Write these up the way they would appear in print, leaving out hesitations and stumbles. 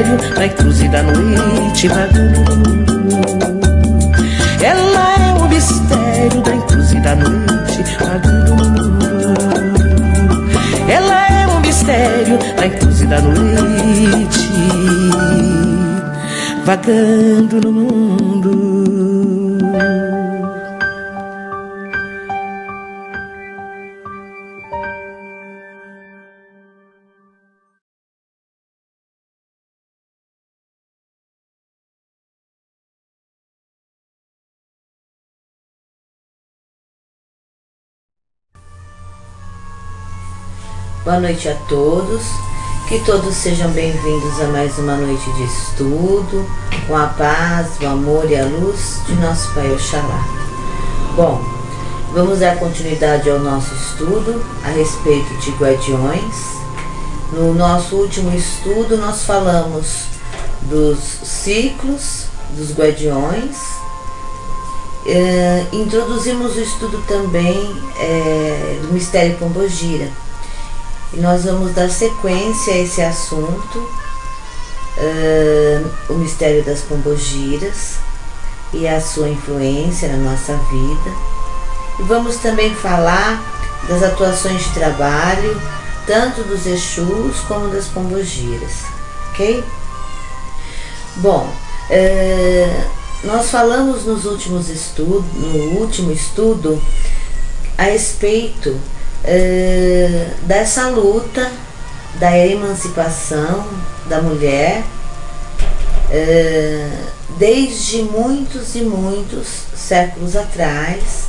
mistério na encruzilha da noite vagando no mundo. Ela é o mistério da encruzilha da noite vagando no mundo. Ela é o mistério da encruzilha da noite vagando no mundo. Boa noite a todos, que todos sejam bem-vindos a mais uma noite de estudo, com a paz, o amor e a luz de nosso Pai Oxalá. Bom, vamos dar continuidade ao nosso estudo a respeito de guardiões. No nosso último estudo nós falamos dos ciclos dos guardiões, introduzimos o estudo também do mistério Pombogira. E nós vamos dar sequência a esse assunto, o mistério das pombogiras e a sua influência na nossa vida. E vamos também falar das atuações de trabalho, tanto dos Exus como das pombogiras, ok? Bom, nós falamos no último estudo a respeito dessa luta da emancipação da mulher desde muitos e muitos séculos atrás,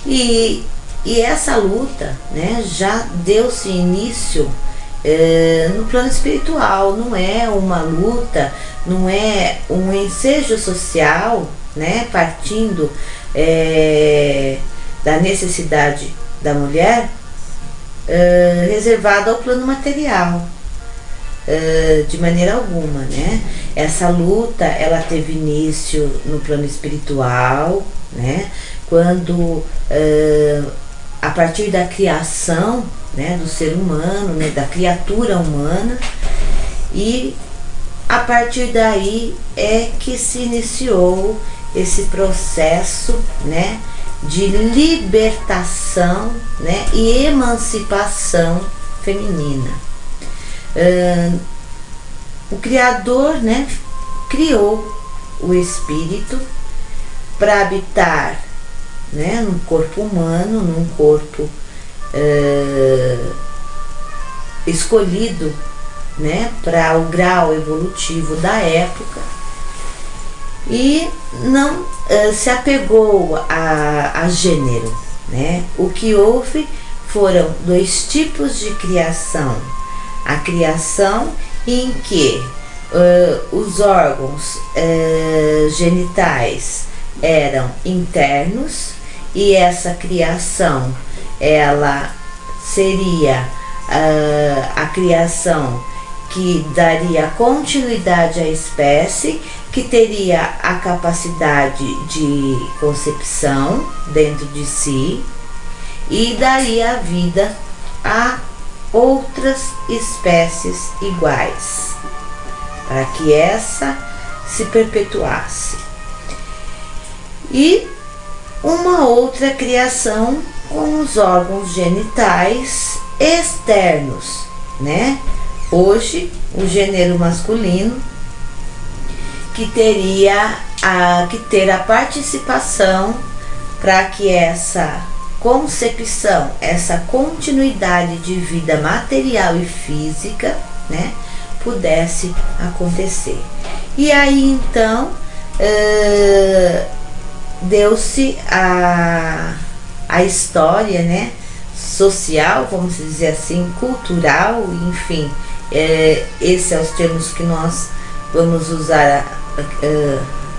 e essa luta, né, já deu-se início no plano espiritual. Não é uma luta, não é um ensejo social, né, partindo da necessidade da mulher, reservado ao plano material, de maneira alguma, né? Essa luta, ela teve início no plano espiritual, né? Quando a partir da criação, né, do ser humano, né, da criatura humana, e a partir daí é que se iniciou esse processo, né, de libertação, né, e emancipação feminina. O Criador, né, criou o espírito para habitar, né, num corpo humano, num corpo escolhido, né, para o grau evolutivo da época, e não se apegou a gênero, né? O que houve foram dois tipos de criação: a criação em que os órgãos genitais eram internos, e essa criação, ela seria a criação que daria continuidade à espécie, que teria a capacidade de concepção dentro de si e daria vida a outras espécies iguais, para que essa se perpetuasse. E uma outra criação com os órgãos genitais externos, né? Hoje, o gênero masculino, que teria que ter a participação para que essa concepção, essa continuidade de vida material e física, né, pudesse acontecer. E aí então deu-se a história, né, social, vamos dizer assim, cultural, enfim, esses são os termos que nós vamos usar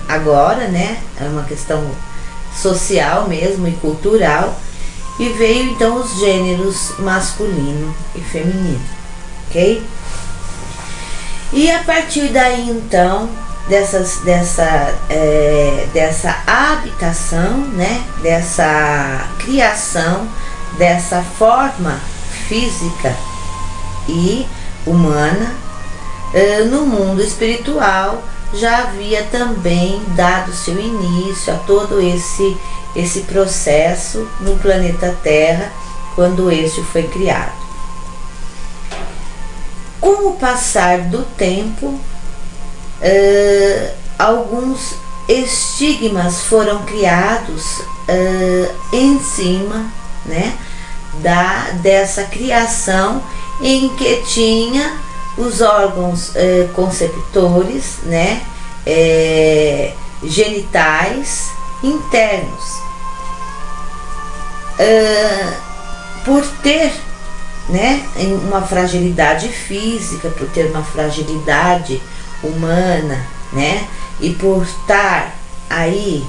agora, né? É uma questão social mesmo e cultural, e veio então os gêneros masculino e feminino, ok? E a partir daí então dessa habitação, né? Dessa criação, dessa forma física e humana, no mundo espiritual já havia também dado seu início a todo esse processo no planeta Terra, quando este foi criado. Com o passar do tempo, alguns estigmas foram criados em cima, né, dessa criação, em que tinha os órgãos conceptores, né, genitais internos. Por ter, né, uma fragilidade física, por ter uma fragilidade humana, né, e por estar aí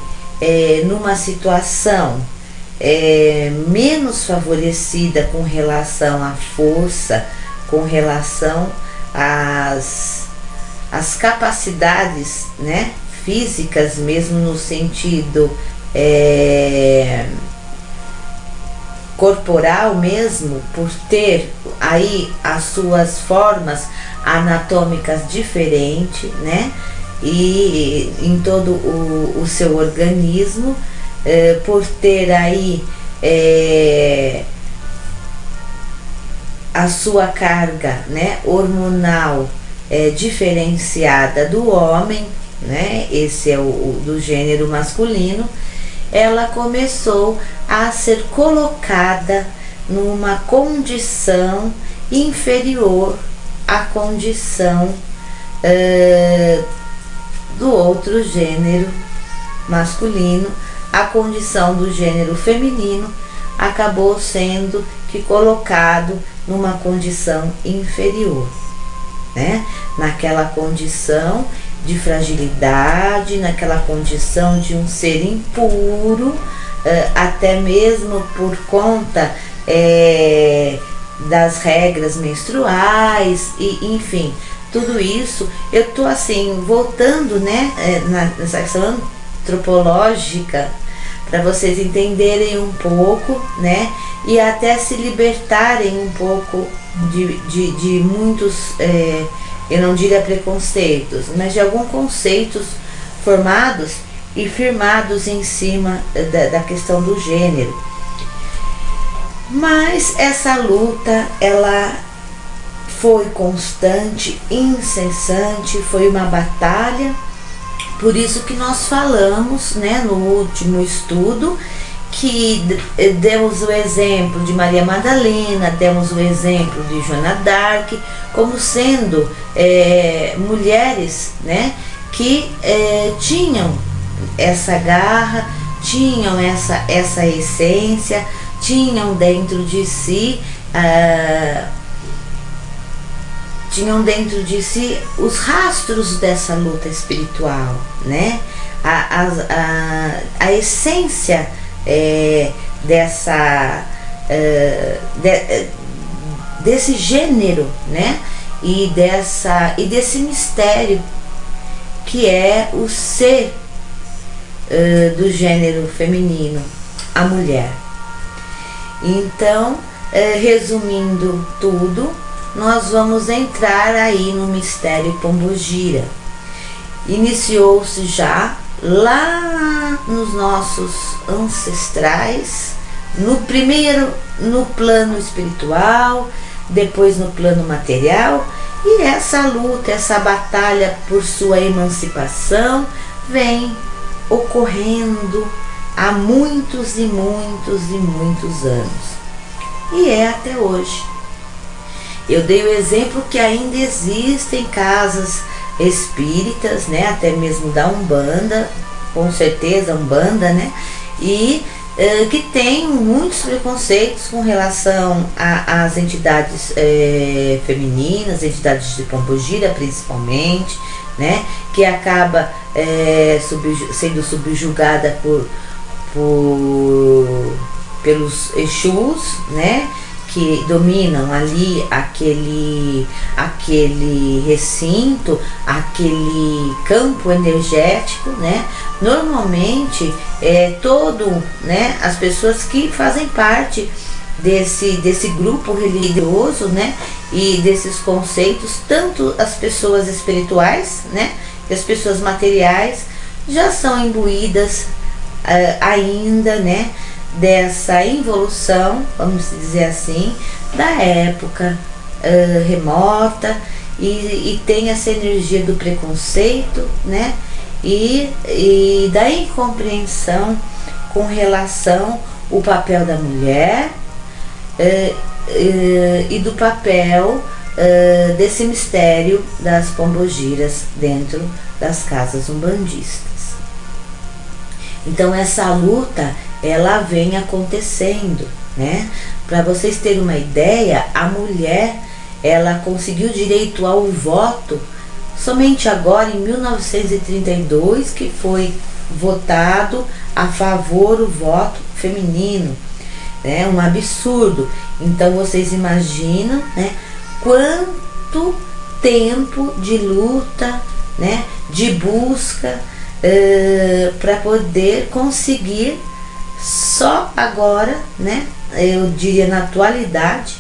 numa situação menos favorecida com relação à força, com relação às capacidades, né, físicas, mesmo no sentido corporal mesmo, por ter aí as suas formas anatômicas diferentes, né, e em todo o seu organismo, por ter aí a sua carga, né, hormonal diferenciada do homem, né, esse é o do gênero masculino, ela começou a ser colocada numa condição inferior à condição do outro gênero masculino. A condição do gênero feminino acabou sendo que colocado numa condição inferior, né? Naquela condição de fragilidade, naquela condição de um ser impuro, até mesmo por conta das regras menstruais, e enfim, tudo isso. Eu tô assim voltando, né, nessa questão antropológica, para vocês entenderem um pouco, né, e até se libertarem um pouco de muitos, eu não diria preconceitos, mas de alguns conceitos formados e firmados em cima da questão do gênero. Mas essa luta, ela foi constante, incessante, foi uma batalha. Por isso que nós falamos, né, no último estudo, que demos o exemplo de Maria Madalena, demos o exemplo de Joana d'Arc, como sendo mulheres, né, que tinham essa garra, tinham essa essência, tinham dentro de si os rastros dessa luta espiritual, né? A essência desse gênero, né? E desse mistério que é o ser do gênero feminino, a mulher. Então, resumindo tudo, nós vamos entrar aí no mistério Pombogira. Iniciou-se já lá nos nossos ancestrais, no plano espiritual, depois no plano material, e essa luta, essa batalha por sua emancipação vem ocorrendo há muitos e muitos e muitos anos, e é até hoje. Eu dei o exemplo que ainda existem casas espíritas, né, até mesmo da Umbanda, com certeza Umbanda, né, e que tem muitos preconceitos com relação às entidades femininas, entidades de Pombogira principalmente, né, que acaba sendo subjugada pelos Exus, né, que dominam ali aquele recinto, aquele campo energético, né? Normalmente as pessoas que fazem parte desse grupo religioso, né, e desses conceitos, tanto as pessoas espirituais, né, e as pessoas materiais já são imbuídas ainda, né, dessa involução, vamos dizer assim, da época remota, e tem essa energia do preconceito, né, e da incompreensão com relação ao papel da mulher e do papel desse mistério das pombogiras dentro das casas umbandistas. Então essa luta, ela vem acontecendo, né? Para vocês terem uma ideia, a mulher, ela conseguiu direito ao voto somente agora em 1932, que foi votado a favor o voto feminino, né? Um absurdo. Então vocês imaginam, né, quanto tempo de luta, né, de busca para poder conseguir só agora, né, eu diria na atualidade,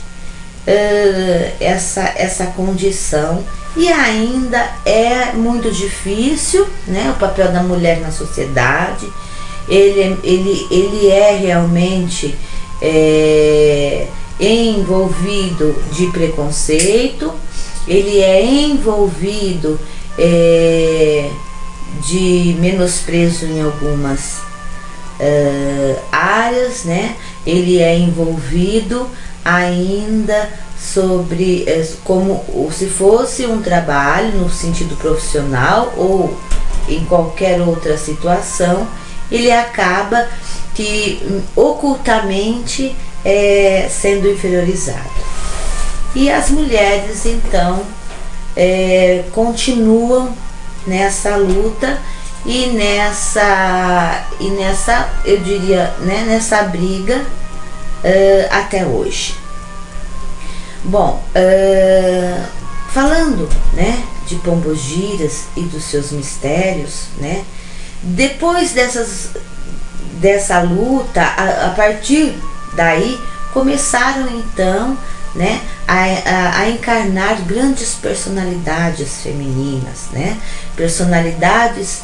essa condição. E ainda é muito difícil, né, o papel da mulher na sociedade. Ele é realmente envolvido de preconceito, ele é envolvido de menosprezo em algumas áreas, né? Ele é envolvido ainda sobre como se fosse um trabalho no sentido profissional ou em qualquer outra situação. Ele acaba que ocultamente sendo inferiorizado. E as mulheres então continuam nessa luta e nessa eu diria, né, nessa briga até hoje. Bom, falando, né, de pombogiras e dos seus mistérios, né, depois dessa luta, a partir daí começaram então, né, a encarnar grandes personalidades femininas, né, personalidades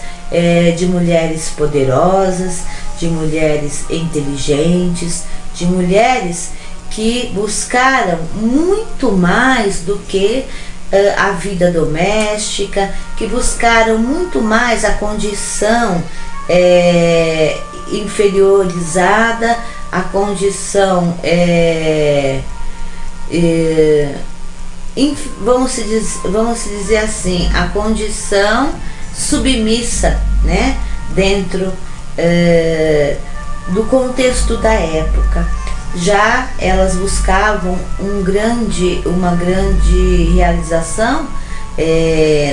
de mulheres poderosas, de mulheres inteligentes, de mulheres que buscaram muito mais do que a vida doméstica, que buscaram muito mais a condição inferiorizada, a condição vamos dizer assim, a condição submissa, né, dentro do contexto da época. Já elas buscavam uma grande realização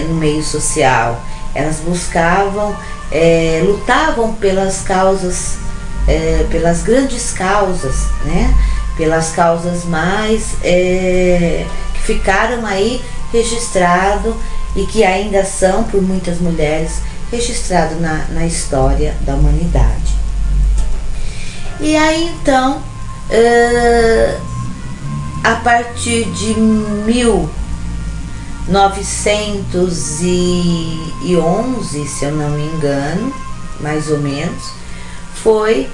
no meio social. Elas buscavam, lutavam pelas causas, pelas grandes causas, né? Pelas causas mais que ficaram aí registrado e que ainda são, por muitas mulheres, registrado na história da humanidade. E aí então, a partir de 1911, se eu não me engano, mais ou menos, foi...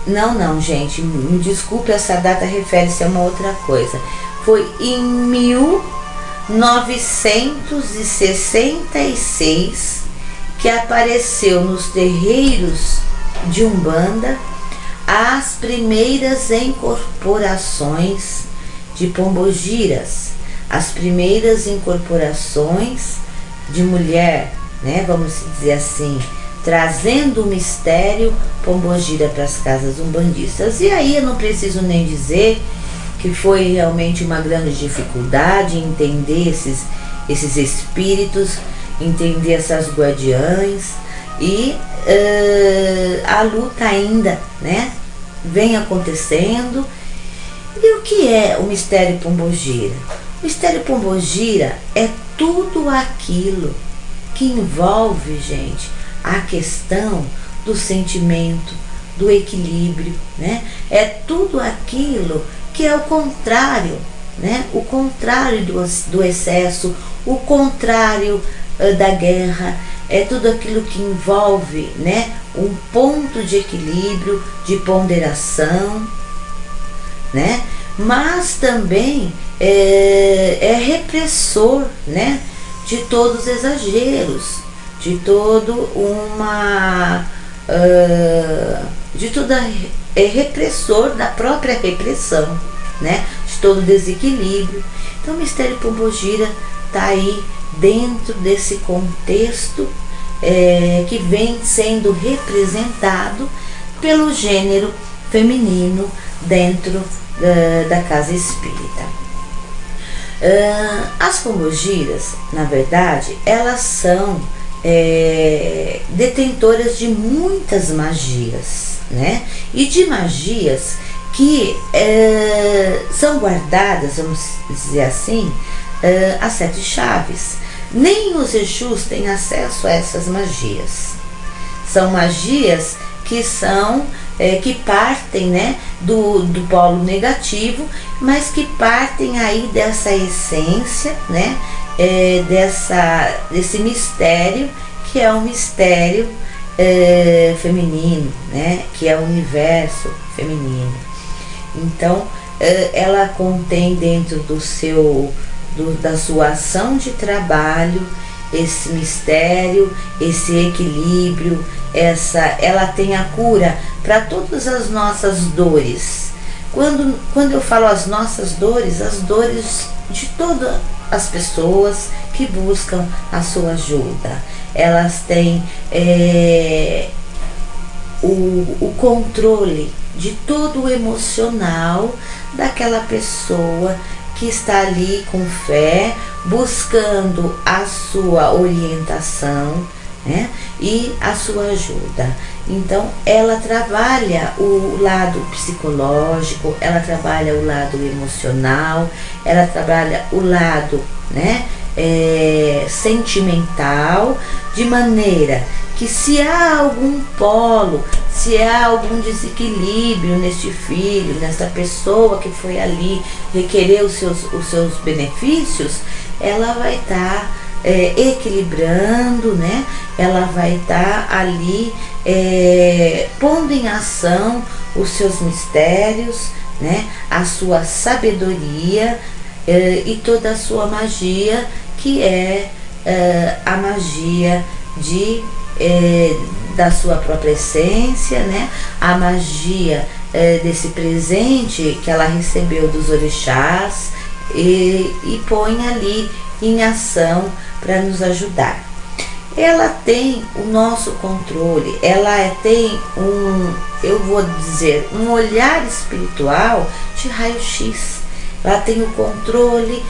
Não, gente, me desculpe, essa data refere-se a uma outra coisa. Foi em 1966 que apareceu nos terreiros de Umbanda as primeiras incorporações de pombogiras, as primeiras incorporações de mulher, né, vamos dizer assim, trazendo o mistério pombogira para as casas umbandistas. E aí eu não preciso nem dizer que foi realmente uma grande dificuldade entender esses espíritos, entender essas guardiãs, e a luta ainda, né, vem acontecendo. E o que é o mistério pombogira? O mistério pombogira é tudo aquilo que envolve, gente, a questão do sentimento, do equilíbrio, né? É tudo aquilo que é o contrário, né? O contrário do excesso, o contrário da guerra, é tudo aquilo que envolve, né, um ponto de equilíbrio, de ponderação, né? Mas também é repressor, né, de todos os exageros, de todo é repressor da própria repressão, né, de todo desequilíbrio. Então o mistério Pombogira está aí dentro desse contexto que vem sendo representado pelo gênero feminino dentro da casa espírita. As pombogiras, na verdade, elas são detentoras de muitas magias, né? E de magias que são guardadas, vamos dizer assim, as 7 chaves. Nem os Exus têm acesso a essas magias. São magias que são que partem, né, do polo negativo, mas que partem aí dessa essência, né, desse mistério, que é um mistério feminino, né, que é o universo feminino. Então ela contém dentro da sua ação de trabalho esse mistério, esse equilíbrio, ela tem a cura para todas as nossas dores. Quando eu falo as nossas dores, as dores de todas as pessoas que buscam a sua ajuda. Elas têm o controle de todo o emocional daquela pessoa que está ali com fé, buscando a sua orientação, né, e a sua ajuda. Então ela trabalha o lado psicológico, ela trabalha o lado emocional, ela trabalha o lado, né, sentimental, de maneira que se há algum polo, se há algum desequilíbrio neste filho, nesta pessoa que foi ali requerer os seus benefícios, ela vai estar equilibrando, né? Ela vai estar ali pondo em ação os seus mistérios, né? A sua sabedoria e toda a sua magia, que é a magia da sua própria essência, né? A magia desse presente que ela recebeu dos orixás e põe ali em ação para nos ajudar. Ela tem o nosso controle, ela tem eu vou dizer, um olhar espiritual de raio-x. Ela tem o controle,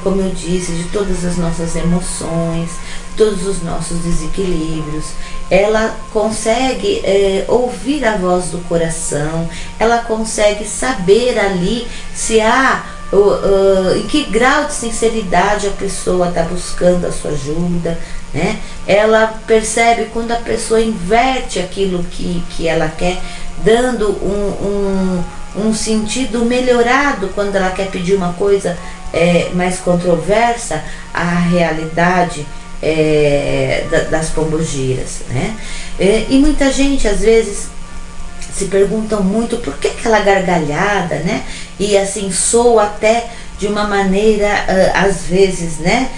como eu disse, de todas as nossas emoções, todos os nossos desequilíbrios. Ela consegue ouvir a voz do coração, ela consegue saber ali se há em que grau de sinceridade a pessoa está buscando a sua ajuda, né? Ela percebe quando a pessoa inverte aquilo que ela quer, dando um sentido melhorado quando ela quer pedir uma coisa mais controversa à realidade das pombogiras, né? E muita gente às vezes se perguntam muito por que aquela gargalhada, né? E assim soa até de uma maneira às vezes, né,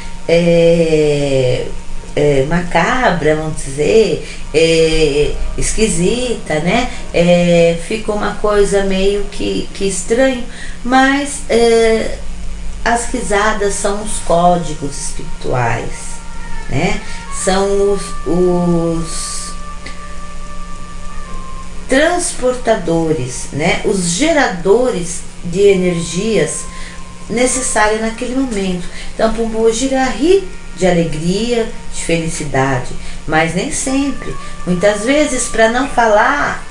macabra, vamos dizer, esquisita, né? Fica uma coisa meio que estranho, mas as risadas são os códigos espirituais, né? São os transportadores, né? Os geradores de energias necessárias naquele momento. Então a pombogira ri de alegria, de felicidade, mas nem sempre. Muitas vezes, para não falar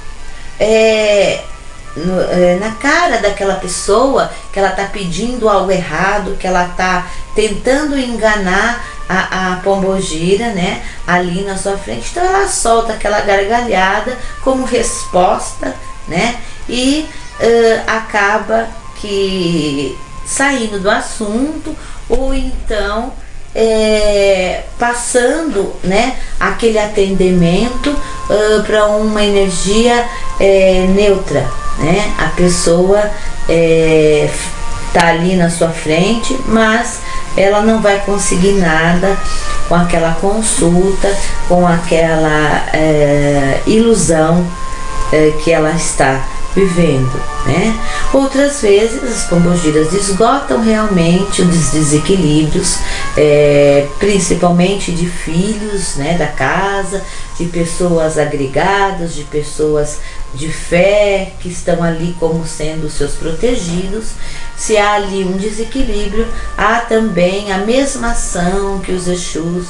na cara daquela pessoa que ela está pedindo algo errado, que ela está tentando enganar a pombogira, né, ali na sua frente. Então ela solta aquela gargalhada como resposta, né, e acaba que saindo do assunto, ou então passando, né, aquele atendimento para uma energia neutra, né? A pessoa tá ali na sua frente, mas ela não vai conseguir nada com aquela consulta, com aquela ilusão que ela está vivendo, né? Outras vezes as pombogiras esgotam realmente os desequilíbrios, principalmente de filhos, né, da casa, de pessoas agregadas, de pessoas de fé que estão ali como sendo seus protegidos. Se há ali um desequilíbrio, há também a mesma ação que os Exus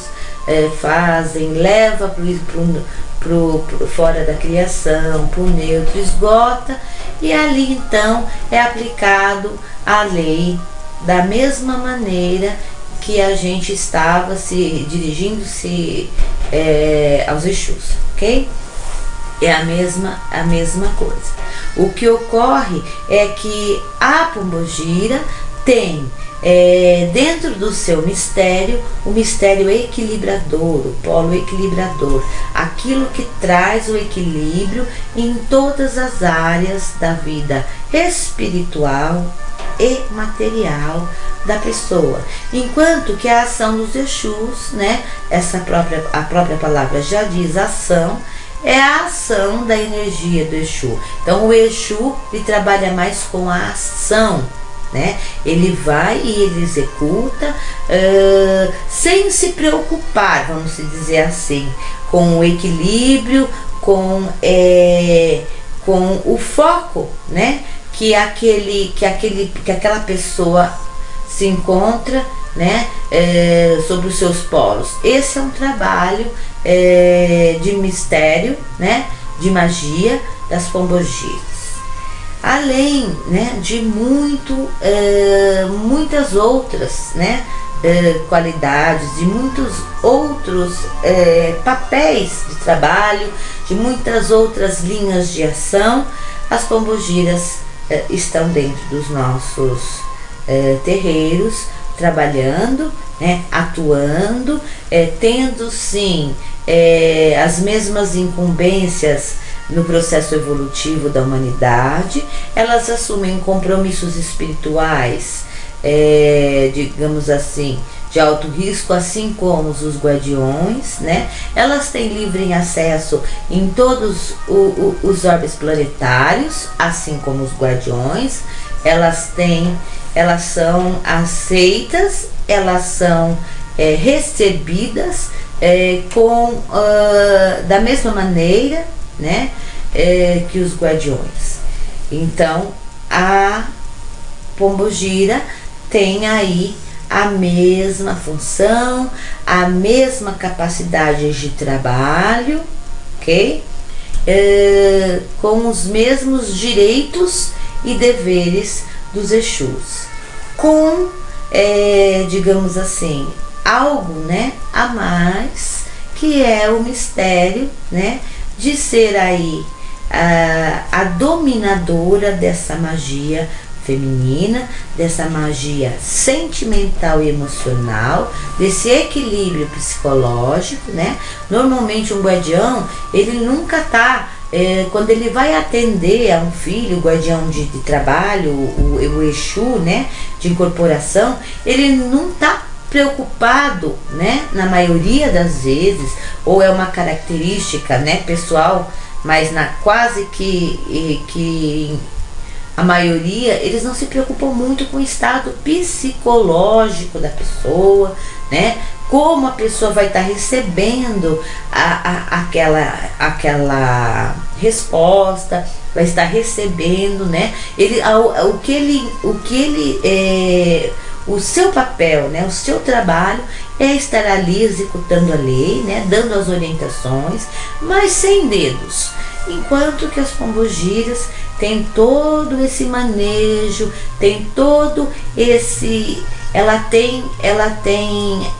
fazem, leva pro fora da criação, pro neutro, esgota, e ali então é aplicado a lei da mesma maneira que a gente estava dirigindo-se aos Exus, ok? É a mesma coisa. O que ocorre é que a pombogira tem dentro do seu mistério, o mistério equilibrador, o polo equilibrador, aquilo que traz o equilíbrio em todas as áreas da vida espiritual e material da pessoa. Enquanto que a ação dos Exus, né, a própria palavra já diz ação, é a ação da energia do Exu. Então o Exu ele trabalha mais com a ação, né? Ele vai e ele executa sem se preocupar, vamos dizer assim, com o equilíbrio, com o foco, né, que aquela pessoa se encontra, né, sobre os seus polos. Esse é um trabalho de mistério, né, de magia das pombogiras. Além, né, de muitas outras, né, qualidades, de muitos outros papéis de trabalho, de muitas outras linhas de ação, as pombogiras estão dentro dos nossos terreiros, trabalhando, né, atuando, tendo sim as mesmas incumbências no processo evolutivo da humanidade. Elas assumem compromissos espirituais, digamos assim, de alto risco, assim como os guardiões, né? Elas têm livre acesso em todos os orbes planetários, assim como os guardiões. Elas são aceitas, elas são recebidas da mesma maneira, né, que os guardiões. Então a pombogira tem aí a mesma função, a mesma capacidade de trabalho, ok? Com os mesmos direitos e deveres dos Exus, com digamos assim, algo, né, a mais, que é o mistério, né, de ser aí a dominadora dessa magia feminina, dessa magia sentimental e emocional, desse equilíbrio psicológico, né? Normalmente um guardião, ele nunca tá, quando ele vai atender a um filho, o guardião de trabalho, o Exu, né, de incorporação, ele não tá preocupado, né, na maioria das vezes, ou é uma característica, né, pessoal, mas quase que a maioria, eles não se preocupam muito com o estado psicológico da pessoa, né, como a pessoa vai estar recebendo aquela resposta, vai estar recebendo, né, o seu papel, né, o seu trabalho é estar ali executando a lei, né, dando as orientações, mas sem dedos. Enquanto que as pombogiras tem todo esse manejo, tem todo esse... Ela tem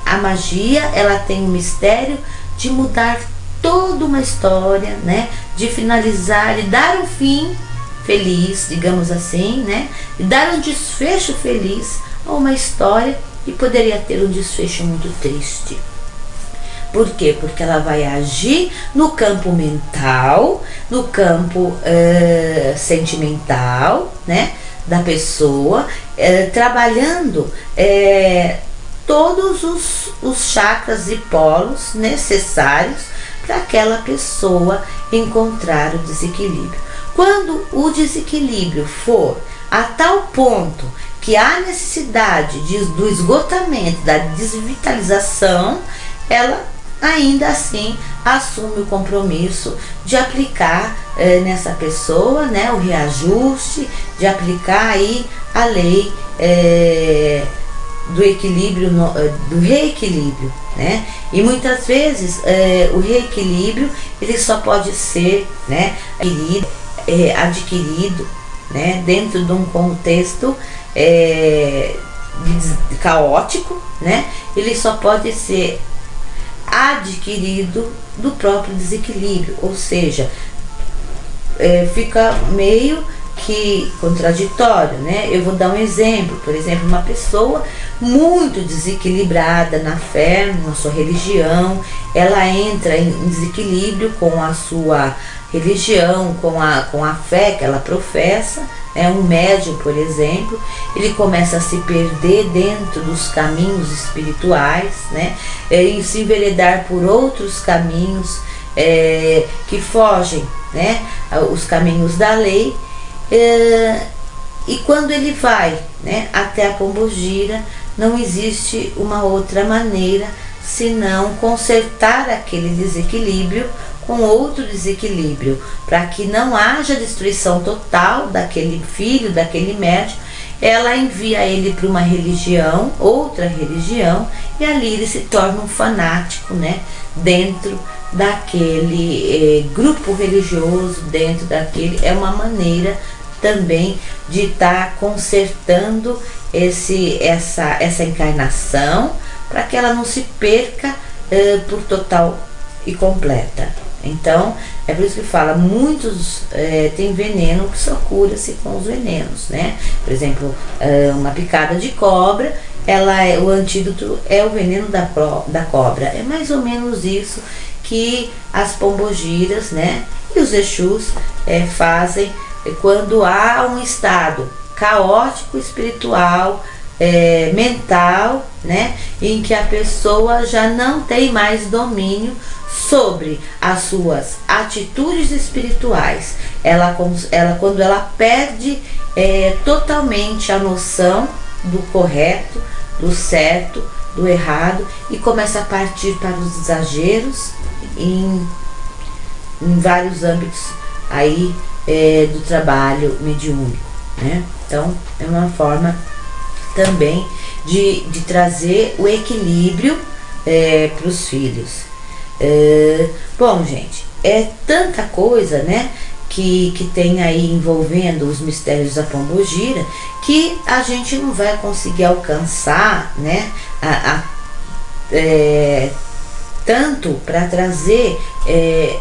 a magia, ela tem o mistério de mudar toda uma história, né? De finalizar e dar um fim feliz, digamos assim, né? E dar um desfecho feliz a uma história que poderia ter um desfecho muito triste. Por quê? Porque ela vai agir no campo mental, no campo sentimental, né, da pessoa, trabalhando todos os chakras e polos necessários para aquela pessoa encontrar o desequilíbrio. Quando o desequilíbrio for a tal ponto que há necessidade do esgotamento, da desvitalização, ela ainda assim assume o compromisso de aplicar nessa pessoa, né, o reajuste, de aplicar aí a lei do equilíbrio, do reequilíbrio, né? E muitas vezes o reequilíbrio ele só pode ser, né, adquirido, né, dentro de um contexto caótico, né? Ele só pode ser adquirido do próprio desequilíbrio, ou seja, fica meio que contraditório, né? Eu vou dar um exemplo, por exemplo, uma pessoa muito desequilibrada na fé, na sua religião, ela entra em desequilíbrio com a sua religião, com a fé que ela professa, um médium, por exemplo, ele começa a se perder dentro dos caminhos espirituais, né? E se enveredar por outros caminhos que fogem, né, os caminhos da lei, e quando ele vai, né, até a Pombogira, não existe uma outra maneira senão consertar aquele desequilíbrio com outro desequilíbrio, para que não haja destruição total daquele filho, daquele médium. Ela envia ele para uma religião, outra religião, e ali ele se torna um fanático, né, dentro daquele grupo religioso, dentro daquele... É uma maneira também de estar consertando essa encarnação, para que ela não se perca por total e completa. Então, é por isso que fala, muitos tem veneno que só cura-se com os venenos, né? Por exemplo, uma picada de cobra, o antídoto é o veneno da cobra. É mais ou menos isso que as pombogiras, né, e os exus fazem quando há um estado caótico espiritual, mental, né, em que a pessoa já não tem mais domínio sobre as suas atitudes espirituais. Quando ela perde totalmente a noção do correto, do certo, do errado, e começa a partir para os exageros em vários âmbitos aí do trabalho mediúnico, né? Então é uma forma também de trazer o equilíbrio para os filhos. Bom, gente, é tanta coisa, né, que tem aí envolvendo os mistérios da Pombogira, que a gente não vai conseguir alcançar, né, tanto para trazer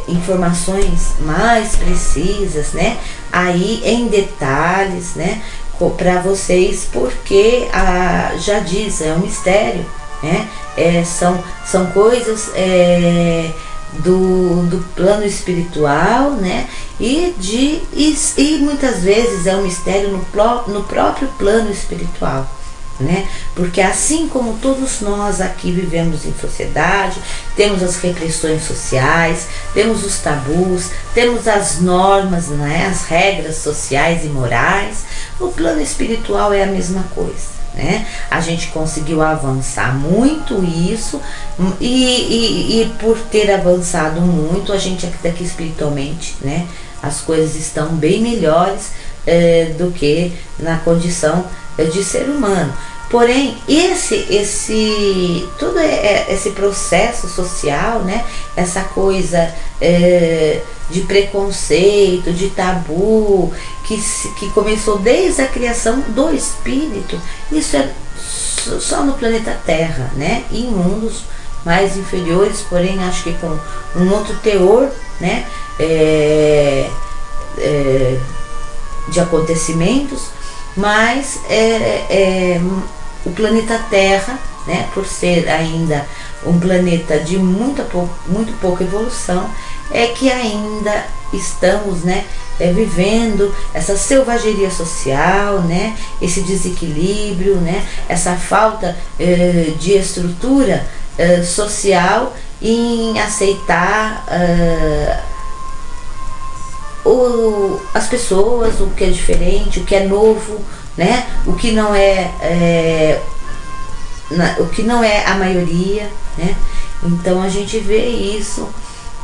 informações mais precisas, né, aí em detalhes, né, para vocês, porque já diz, é um mistério, né, são coisas do plano espiritual, né, e muitas vezes é um mistério no próprio plano espiritual, né, porque assim como todos nós aqui vivemos em sociedade, temos as repressões sociais, temos os tabus, temos as normas, né, as regras sociais e morais, no plano espiritual é a mesma coisa, né? A gente conseguiu avançar muito isso, e por ter avançado muito, a gente aqui espiritualmente, né, as coisas estão bem melhores do que na condição de ser humano. Porém, todo esse processo social, né, essa coisa de preconceito, de tabu, que começou desde a criação do espírito. Isso é só no planeta Terra, né? E em mundos mais inferiores, porém acho que com um outro teor, né? De acontecimentos, mas o planeta Terra, né, por ser ainda um planeta de muito pouca evolução, é que ainda estamos, né, vivendo essa selvageria social, né, esse desequilíbrio, né, essa falta de estrutura social em aceitar as pessoas, o que é diferente, o que é novo, né, o que não é a maioria, né? Então a gente vê isso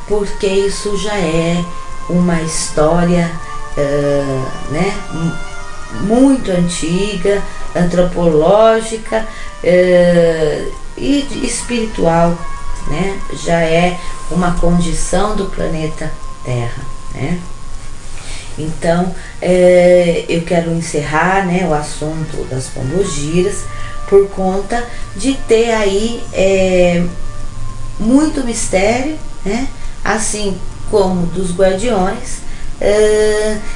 porque isso já é uma história né, muito antiga, antropológica e espiritual, né? Já é uma condição do planeta Terra, né? Então eu quero encerrar, né, o assunto das pombogiras por conta de ter aí muito mistério, né, assim como dos guardiões,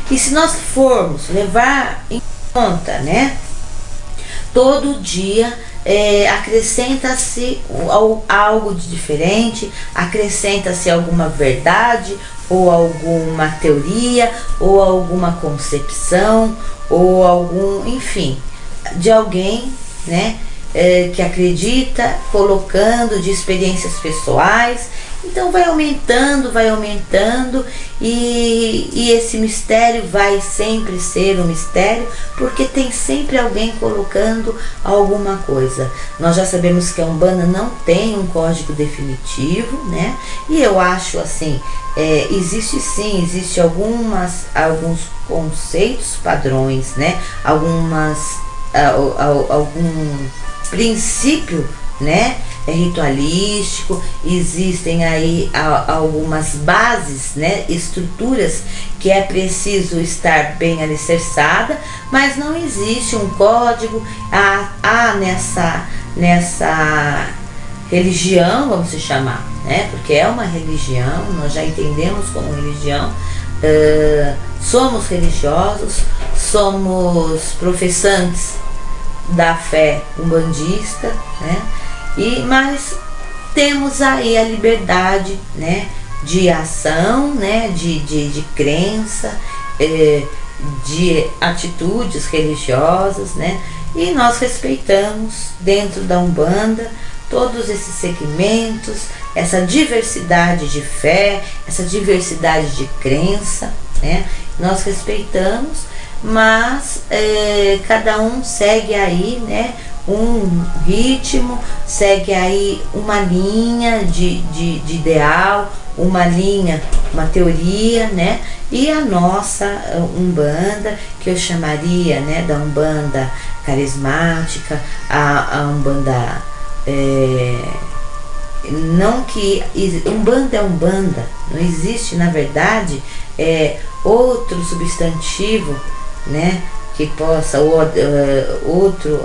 e se nós formos levar em conta, né, todo dia acrescenta-se algo de diferente, acrescenta-se alguma verdade, ou alguma teoria, ou alguma concepção, ou algum, enfim, de alguém, né, que acredita, colocando de experiências pessoais. Então vai aumentando, e esse mistério vai sempre ser um mistério, porque tem sempre alguém colocando alguma coisa. Nós já sabemos que a Umbanda não tem um código definitivo, né? E eu acho assim, existe alguns conceitos padrões, né? Algum princípio, né, ritualístico, existem aí algumas bases, né, estruturas que é preciso estar bem alicerçada, mas não existe um código nessa religião, vamos se chamar, né, porque é uma religião, nós já entendemos como religião, somos religiosos, somos professantes da fé umbandista, né? Mas temos aí a liberdade, né, de ação, né, de crença, de atitudes religiosas, né? E nós respeitamos dentro da Umbanda todos esses segmentos, essa diversidade de fé, essa diversidade de crença, né? Nós respeitamos, mas cada um segue aí, né, um ritmo, segue aí uma linha de ideal, uma teoria, né? E a nossa Umbanda, que eu chamaria, né, da Umbanda carismática, a Umbanda, não que Umbanda é Umbanda, não existe na verdade outro substantivo, né, que possa, outro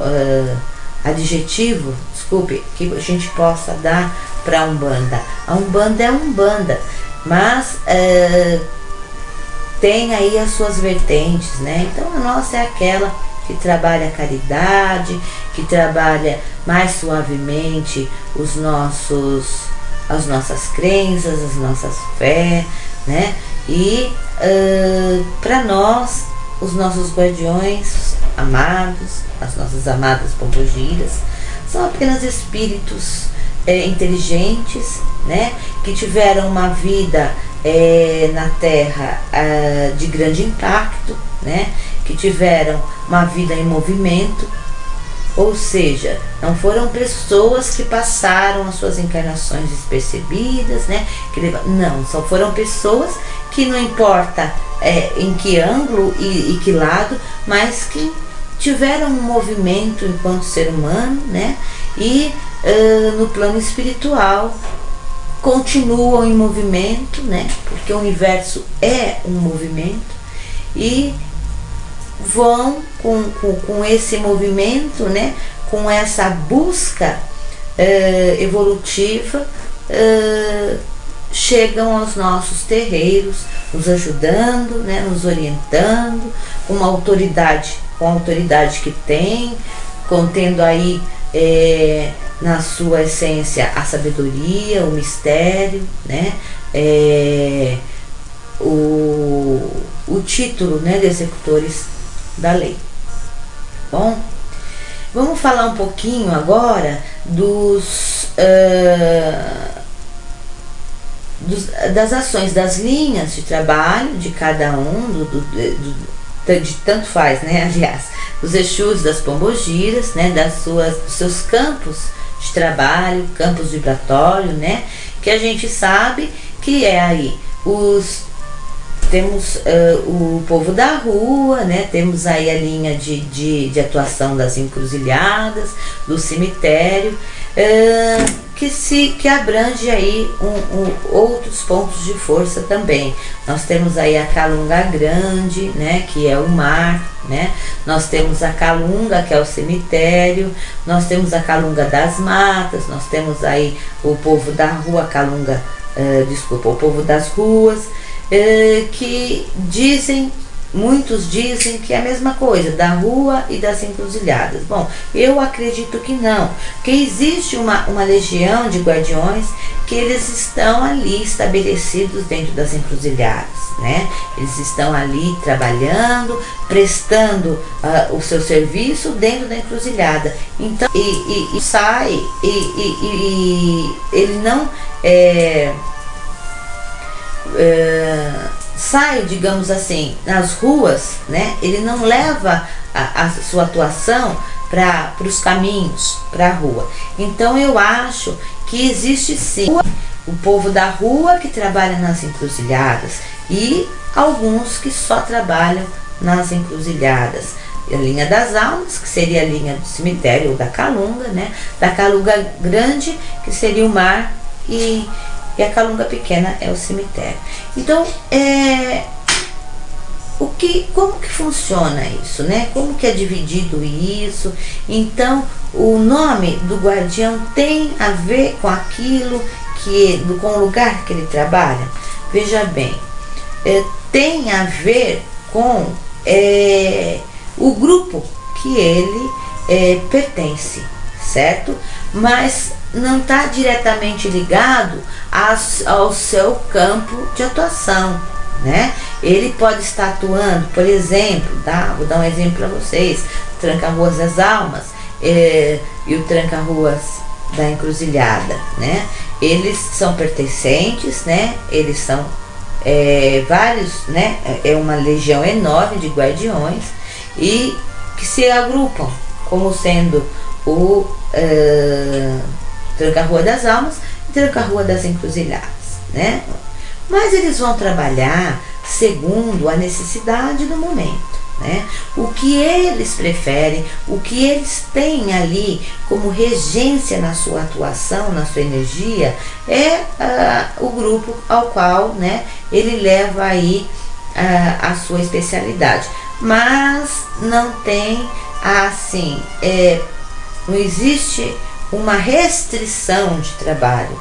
adjetivo, desculpe, que a gente possa dar para a Umbanda. A Umbanda é Umbanda, mas tem aí as suas vertentes, né? Então a nossa é aquela que trabalha a caridade, que trabalha mais suavemente as nossas crenças, as nossas fé, né? E para nós, os nossos guardiões amados, as nossas amadas pombogiras, são apenas espíritos inteligentes, né, que tiveram uma vida na Terra de grande impacto, né, que tiveram uma vida em movimento, ou seja, não foram pessoas que passaram as suas encarnações despercebidas, né, não, só foram pessoas que não importa em que ângulo e que lado, mas que tiveram um movimento enquanto ser humano, né, e no plano espiritual continuam em movimento, né? Porque o universo é um movimento, e vão com esse movimento, né? Com essa busca evolutiva, chegam aos nossos terreiros, nos ajudando, né? Nos orientando, com a autoridade que tem, contendo aí na sua essência a sabedoria, o mistério, né? O título, né, de executores da lei. Bom, vamos falar um pouquinho agora das ações, das linhas de trabalho de cada um, de tanto faz, né, aliás, dos Exus, das Pombogiras, né, dos seus campos de trabalho, campos vibratórios, né, que a gente sabe que é aí temos o povo da rua, né? Temos aí a linha de atuação das encruzilhadas, do cemitério, que abrange aí outros pontos de força também. Nós temos aí a Calunga Grande, né? Que é o mar, né? Nós temos a Calunga, que é o cemitério, nós temos a Calunga das Matas, nós temos aí o povo da rua, o povo das ruas, que muitos dizem que é a mesma coisa, da rua e das encruzilhadas. Bom, eu acredito que não, que existe uma legião de guardiões que eles estão ali estabelecidos dentro das encruzilhadas, né? Eles estão ali trabalhando, prestando o seu serviço dentro da encruzilhada. Então, e sai, ele não sai, digamos assim, nas ruas, né? Ele não leva a sua atuação para os caminhos, para a rua. Então eu acho que existe sim o povo da rua que trabalha nas encruzilhadas e alguns que só trabalham nas encruzilhadas. A linha das almas, que seria a linha do cemitério ou da Calunga, né? Da Calunga Grande, que seria o mar, e a Calunga pequena é o cemitério. Então, como que funciona isso, né? Como que é dividido isso? Então, o nome do guardião tem a ver com aquilo com o lugar que ele trabalha? Veja bem, tem a ver com o grupo que ele pertence, certo? Mas não está diretamente ligado ao seu campo de atuação, né? Ele pode estar atuando, por exemplo, vou dar um exemplo para vocês: Tranca-Ruas das Almas e o Tranca-Ruas da Encruzilhada, né? Eles são pertencentes, né? Eles são vários, né? É uma legião enorme de guardiões e que se agrupam como sendo o Tranca-Rua das Almas e Tranca-Rua das Encruzilhadas, né? Mas eles vão trabalhar segundo a necessidade do momento, né? O que eles preferem, o que eles têm ali como regência na sua atuação, na sua energia, é o grupo ao qual, né, ele leva aí a sua especialidade. Mas não tem assim, não existe uma restrição de trabalho.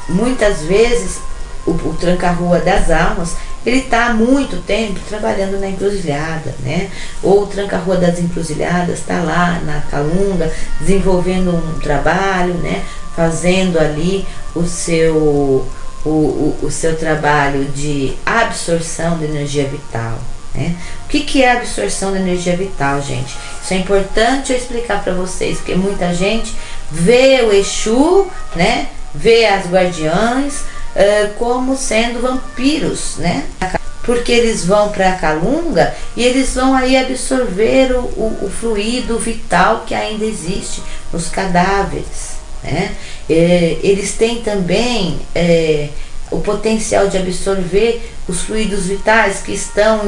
Muitas vezes o Tranca-Rua das Almas, ele está há muito tempo trabalhando na encruzilhada, né? Ou o Tranca-Rua das Encruzilhadas está lá na Calunga desenvolvendo um trabalho, né? Fazendo ali o seu trabalho de absorção de energia vital, né? O que é a absorção de energia vital, gente? Isso é importante eu explicar para vocês, porque muita gente vê o Exu, né? Vê as guardiães como sendo vampiros, né? Porque eles vão para a Calunga e eles vão aí absorver o fluido vital que ainda existe nos cadáveres, né? Eles têm também o potencial de absorver os fluidos vitais que estão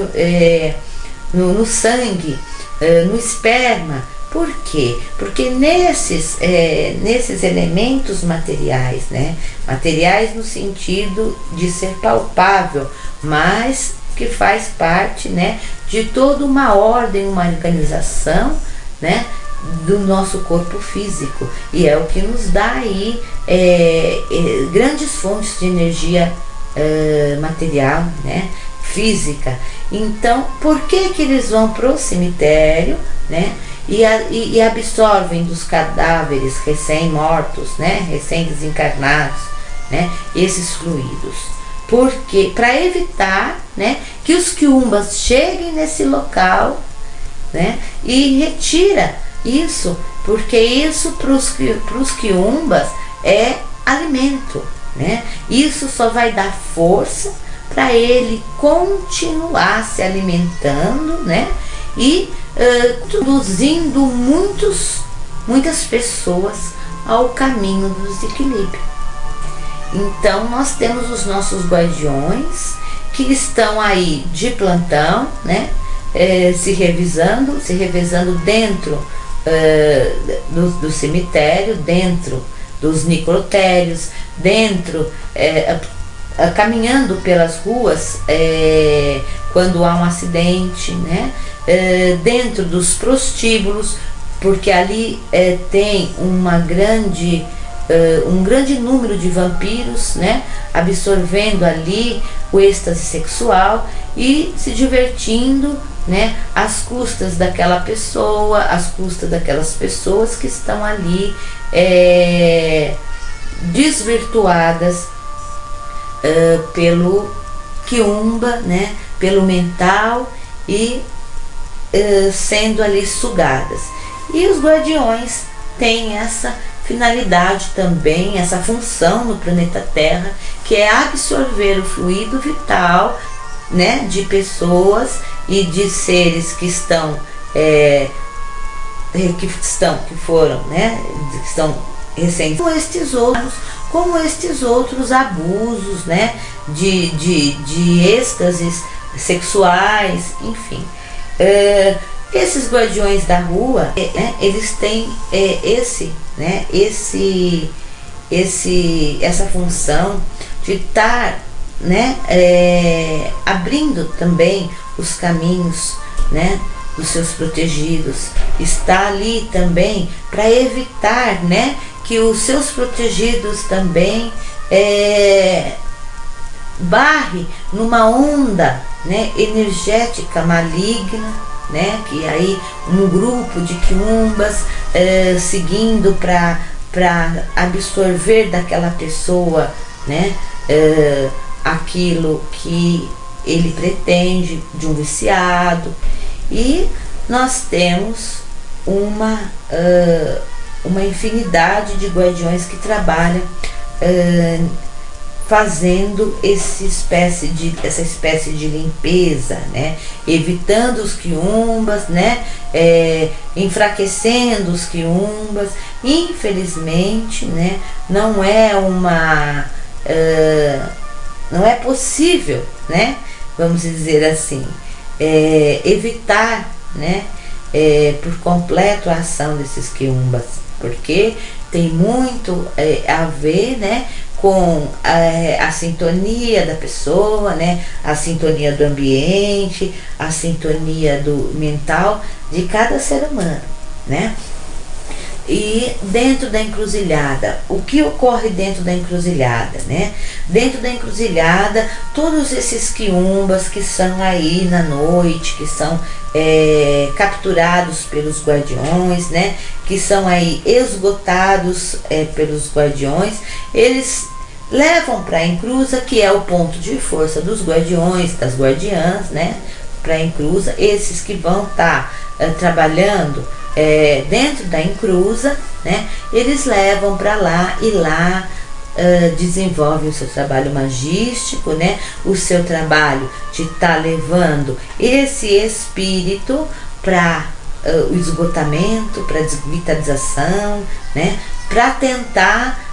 no sangue, no esperma Por quê? Porque nesses elementos materiais, né? Materiais no sentido de ser palpável, mas que faz parte, né, de toda uma ordem, uma organização, né, do nosso corpo físico, e é o que nos dá aí grandes fontes de energia material, né, física. Então, por que que eles vão pro cemitério, né, e absorvem dos cadáveres recém-mortos, né, recém-desencarnados, né, esses fluidos? Porque para evitar, né, que os quiumbas cheguem nesse local, né, e retira isso, porque isso para os quiumbas é alimento, né? Isso só vai dar força para ele continuar se alimentando, né? E conduzindo muitas pessoas ao caminho do desequilíbrio. Então nós temos os nossos guardiões que estão aí de plantão, né? Se revezando dentro do cemitério, dentro dos necrotérios, dentro, caminhando pelas ruas quando há um acidente, né? Dentro dos prostíbulos, porque ali tem um grande número de vampiros, né, absorvendo ali o êxtase sexual e se divertindo, né, às custas daquela pessoa, às custas daquelas pessoas que estão ali desvirtuadas pelo quiumba, né, pelo mental e sendo ali sugadas. E os guardiões têm essa finalidade também, essa função no planeta Terra, que é absorver o fluido vital, né, de pessoas e de seres que estão recentes, como estes outros abusos, né, de êxtases sexuais, enfim. Esses guardiões da rua, né, eles têm essa função de estar, né, abrindo também os caminhos, né, dos seus protegidos. Está ali também para evitar, né, que os seus protegidos também barre numa onda, né, energética maligna, né, que aí um grupo de quiumbas seguindo para absorver daquela pessoa, né, aquilo que ele pretende, de um viciado. E nós temos uma infinidade de guardiões que trabalham fazendo essa espécie de limpeza, né? Evitando os quiumbas, né? Enfraquecendo os quiumbas. Infelizmente, né? Não é possível, né? Vamos dizer assim, evitar, né? Por completo a ação desses quiumbas, porque tem muito a ver, né, com a sintonia da pessoa, né, a sintonia do ambiente, a sintonia do mental de cada ser humano, né? E dentro da encruzilhada, o que ocorre dentro da encruzilhada, né? Dentro da encruzilhada, todos esses quiumbas que são aí na noite, que são capturados pelos guardiões, né? Que são aí esgotados pelos guardiões, eles levam para a encruza, que é o ponto de força dos guardiões, das guardiãs, né? Para a encruza, esses que vão estar trabalhando dentro da encruza, né, eles levam para lá e lá desenvolvem o seu trabalho magístico, né, o seu trabalho de estar levando esse espírito para o esgotamento, para a desvitalização, né, para tentar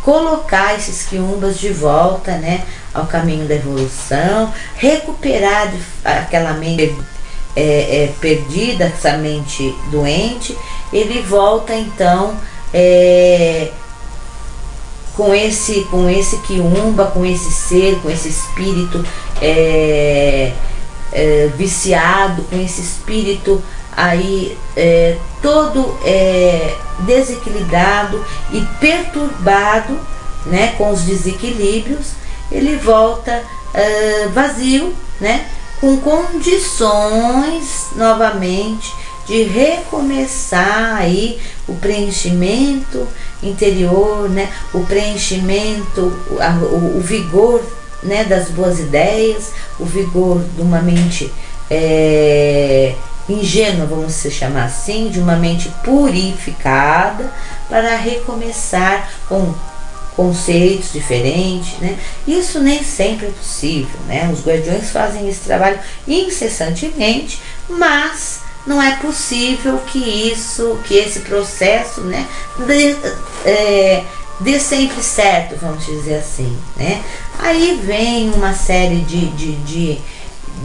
colocar esses quiumbas de volta, né, ao caminho da evolução, recuperar aquela mente perdida, essa mente doente, ele volta então com esse quiumba, com esse ser, com esse espírito viciado, com esse espírito aí todo desequilibrado e perturbado, né, com os desequilíbrios. Ele volta vazio, né, com condições novamente de recomeçar aí o preenchimento interior, né, o preenchimento, o vigor, né, das boas ideias, o vigor de uma mente ingênua, vamos se chamar assim, de uma mente purificada, para recomeçar com conceitos diferentes, né? Isso nem sempre é possível, né? Os guardiões fazem esse trabalho incessantemente, mas não é possível que esse processo, né, dê sempre certo, vamos dizer assim, né? Aí vem uma série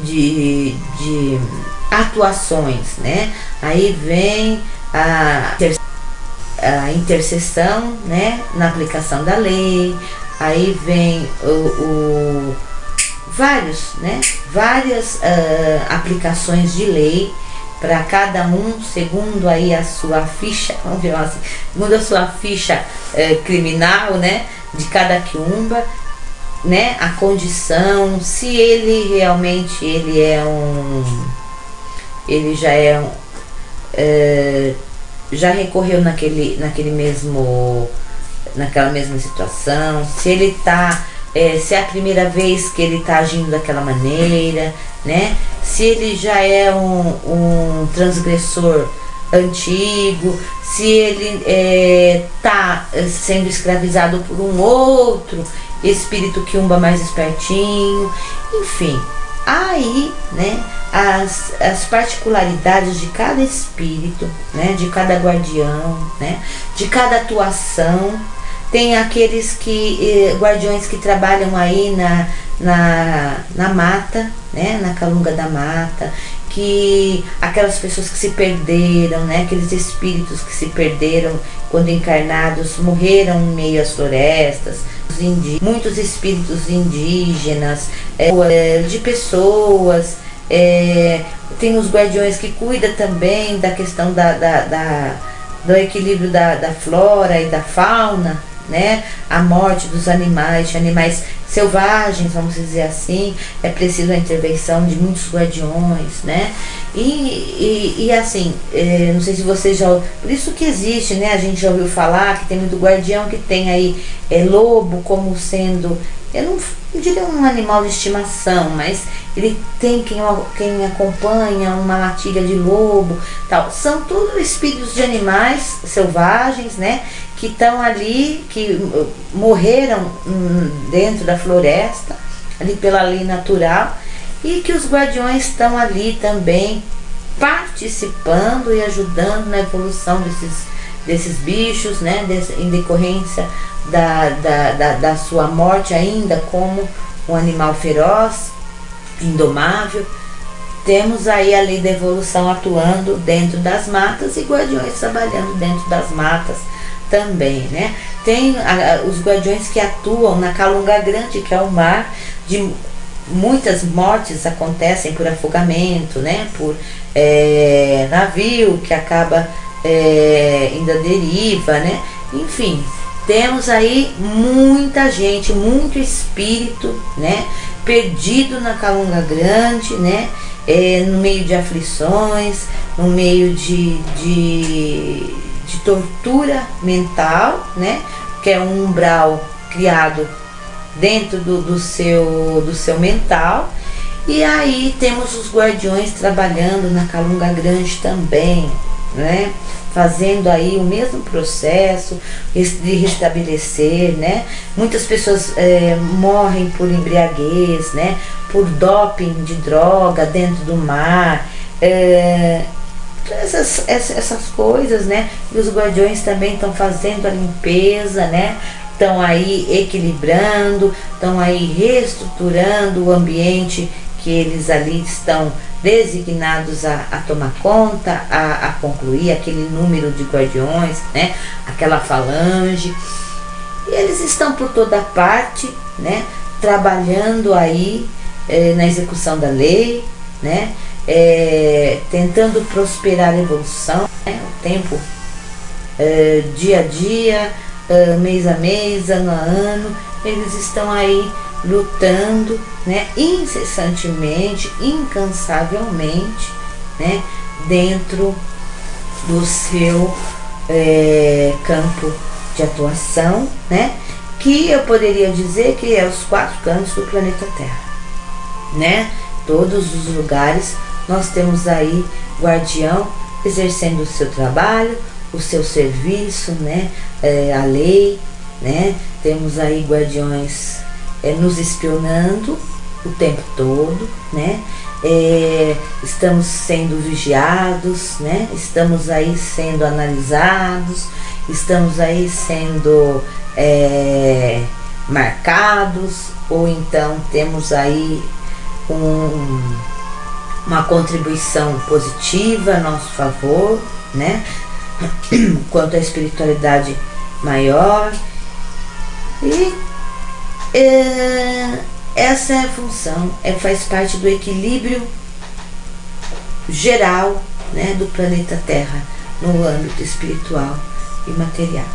de atuações, né? Aí vem a intercessão, né, na aplicação da lei. Aí vem várias aplicações de lei para cada um, segundo aí a sua ficha, vamos ver assim, segundo a sua ficha criminal, né, de cada quiumba, né, a condição, se ele realmente já recorreu naquela mesma situação, se ele se é a primeira vez que ele está agindo daquela maneira, né? Se ele já é um transgressor antigo, se ele está sendo escravizado por um outro espírito quiumba mais espertinho, enfim. Aí, né, as particularidades de cada espírito, né, de cada guardião, né, de cada atuação. Tem aqueles guardiões que trabalham aí na mata, né, na calunga da mata, que aquelas pessoas que se perderam, né, aqueles espíritos que se perderam quando encarnados, morreram em meio às florestas, muitos espíritos indígenas, de pessoas, tem os guardiões que cuidam também da questão do equilíbrio da flora e da fauna, né? A morte dos animais, de animais selvagens, vamos dizer assim, é preciso a intervenção de muitos guardiões, né? E assim, não sei se vocês já... Por isso que existe, né? A gente já ouviu falar que tem muito guardião que tem aí lobo como sendo... Eu não diria um animal de estimação, mas ele tem quem acompanha uma matilha de lobo, tal. São todos espíritos de animais selvagens, né? Que estão ali, que morreram dentro da floresta, ali pela lei natural, e que os guardiões estão ali também participando e ajudando na evolução desses bichos, né? Em decorrência da sua morte ainda como um animal feroz, indomável. Temos aí a lei da evolução atuando dentro das matas e guardiões trabalhando dentro das matas também, né? Tem os guardiões que atuam na Calunga Grande, que é o mar, de muitas mortes acontecem por afogamento, né? Por navio que acaba indo à deriva, né? Enfim, temos aí muita gente, muito espírito, né? Perdido na Calunga Grande, né? No meio de aflições, no meio de tortura mental, né? Que é um umbral criado dentro do seu mental. E aí temos os guardiões trabalhando na Calunga Grande também, né? Fazendo aí o mesmo processo de restabelecer, né? Muitas pessoas morrem por embriaguez, né? Por doping de droga dentro do mar, essas coisas, né? E os guardiões também estão fazendo a limpeza, né? Estão aí equilibrando, estão aí reestruturando o ambiente que eles ali estão designados a tomar conta, a concluir aquele número de guardiões, né? Aquela falange. E eles estão por toda parte, né? Trabalhando aí na execução da lei, né? Tentando prosperar a evolução, né? O tempo, dia a dia, mês a mês, ano a ano, eles estão aí lutando, né, incessantemente, incansavelmente, né, dentro do seu campo de atuação, né, que eu poderia dizer que é os 4 cantos do planeta Terra, né? Todos os lugares nós temos aí guardião exercendo o seu trabalho, o seu serviço, né, a lei, né? Temos aí guardiões nos espionando o tempo todo, né? Estamos sendo vigiados, né? Estamos aí sendo analisados, estamos aí sendo marcados, ou então temos aí uma contribuição positiva a nosso favor, né? Quanto à espiritualidade maior. E essa é a função, faz parte do equilíbrio geral, né, do planeta Terra no âmbito espiritual e material.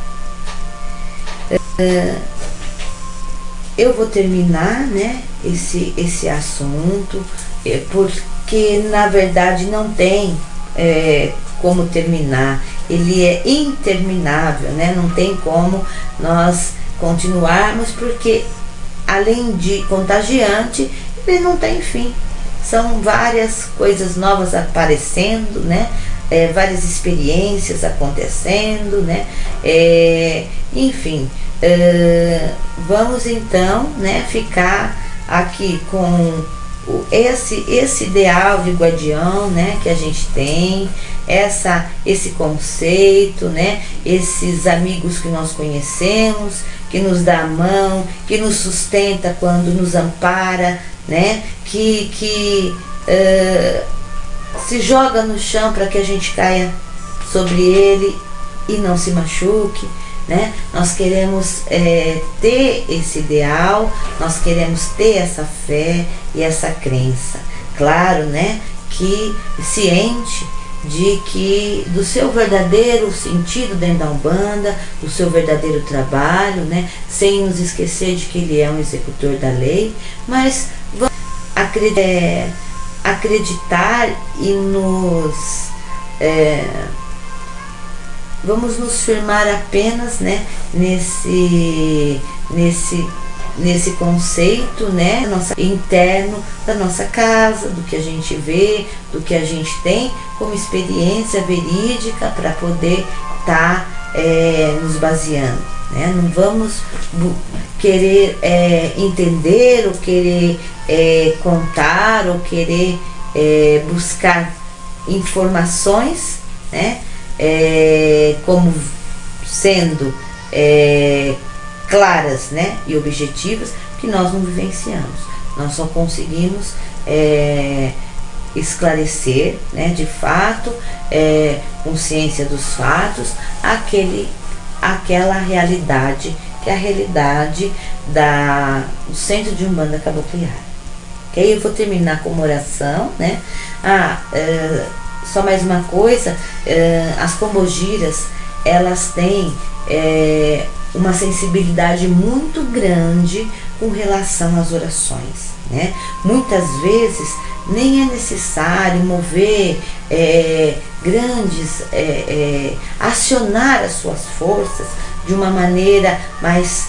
Eu vou terminar, né, esse assunto, porque na verdade não tem como terminar, ele é interminável, né? Não tem como nós continuarmos, porque além de contagiante, ele não tem fim. São várias coisas novas aparecendo, né? Várias experiências acontecendo, né? Enfim, vamos então, né, ficar aqui com esse ideal de guardião, né, que a gente tem, esse conceito, né, esses amigos que nós conhecemos, que nos dá a mão, que nos sustenta quando nos ampara, né, que se joga no chão para que a gente caia sobre ele e não se machuque, né? Nós queremos ter esse ideal, nós queremos ter essa fé e essa crença, claro, né, que ciente de que do seu verdadeiro sentido dentro da Umbanda, do seu verdadeiro trabalho, né, sem nos esquecer de que ele é um executor da lei, mas vamos acreditar e vamos nos firmar apenas, né, nesse conceito, né, interno da nossa casa, do que a gente vê, do que a gente tem como experiência verídica para poder estar nos baseando, né? Não vamos querer entender, ou querer contar, ou querer buscar informações, né, como sendo claras, né, e objetivas, que nós não vivenciamos. Nós só conseguimos esclarecer, né, de fato, consciência dos fatos, aquela realidade, que é a realidade do Centro de Umbanda Cabocliara. Ok? Eu vou terminar com uma oração, né? Só mais uma coisa, as pombogiras, elas têm uma sensibilidade muito grande com relação às orações, né? Muitas vezes nem é necessário mover grandes, acionar as suas forças de uma maneira mais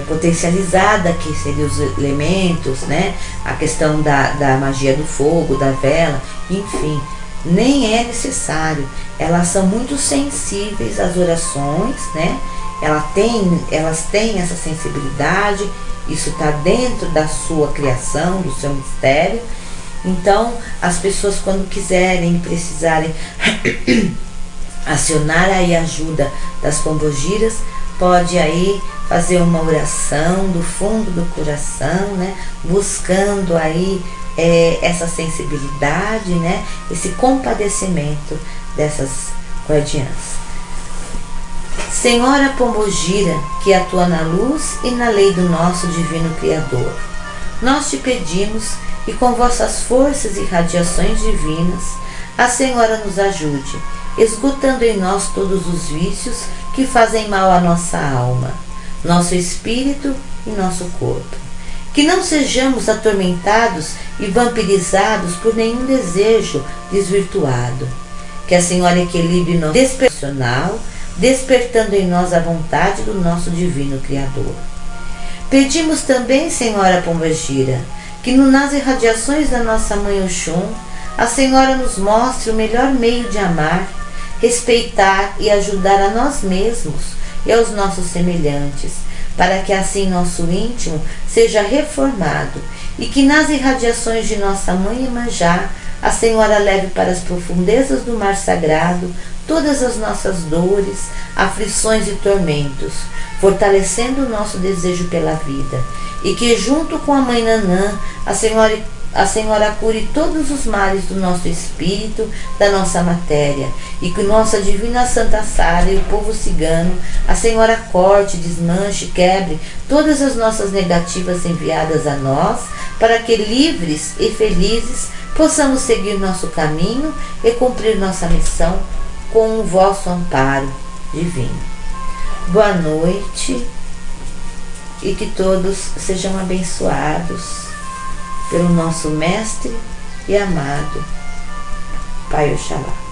potencializada, que seriam os elementos, né? A questão da magia do fogo, da vela, enfim, nem é necessário. Elas são muito sensíveis às orações, né? Elas têm essa sensibilidade, isso está dentro da sua criação, do seu mistério. Então, as pessoas, quando quiserem, precisarem acionar aí a ajuda das pombogiras, pode aí fazer uma oração do fundo do coração, né? Buscando aí essa sensibilidade, né? Esse compadecimento dessas guardiãs. Senhora Pombogira, que atua na luz e na lei do nosso divino Criador, nós te pedimos que com vossas forças e radiações divinas, a Senhora nos ajude, esgotando em nós todos os vícios que fazem mal à nossa alma, nosso espírito e nosso corpo. Que não sejamos atormentados e vampirizados por nenhum desejo desvirtuado. Que a Senhora equilibre nosso despertacional, despertando em nós a vontade do nosso divino Criador. Pedimos também, Senhora Pombogira, que nas irradiações da nossa Mãe Oxum, a Senhora nos mostre o melhor meio de amar, respeitar e ajudar a nós mesmos e aos nossos semelhantes, para que assim nosso íntimo seja reformado e que nas irradiações de nossa Mãe Iemanjá a Senhora leve para as profundezas do mar sagrado todas as nossas dores, aflições e tormentos, fortalecendo o nosso desejo pela vida, e que junto com a Mãe Nanã a Senhora cure todos os males do nosso espírito, da nossa matéria, e que nossa divina Santa Sara e o povo cigano, a Senhora corte, desmanche, quebre todas as nossas negativas enviadas a nós, para que livres e felizes possamos seguir nosso caminho e cumprir nossa missão com o vosso amparo divino. Boa noite e que todos sejam abençoados pelo nosso mestre e amado Pai Oxalá.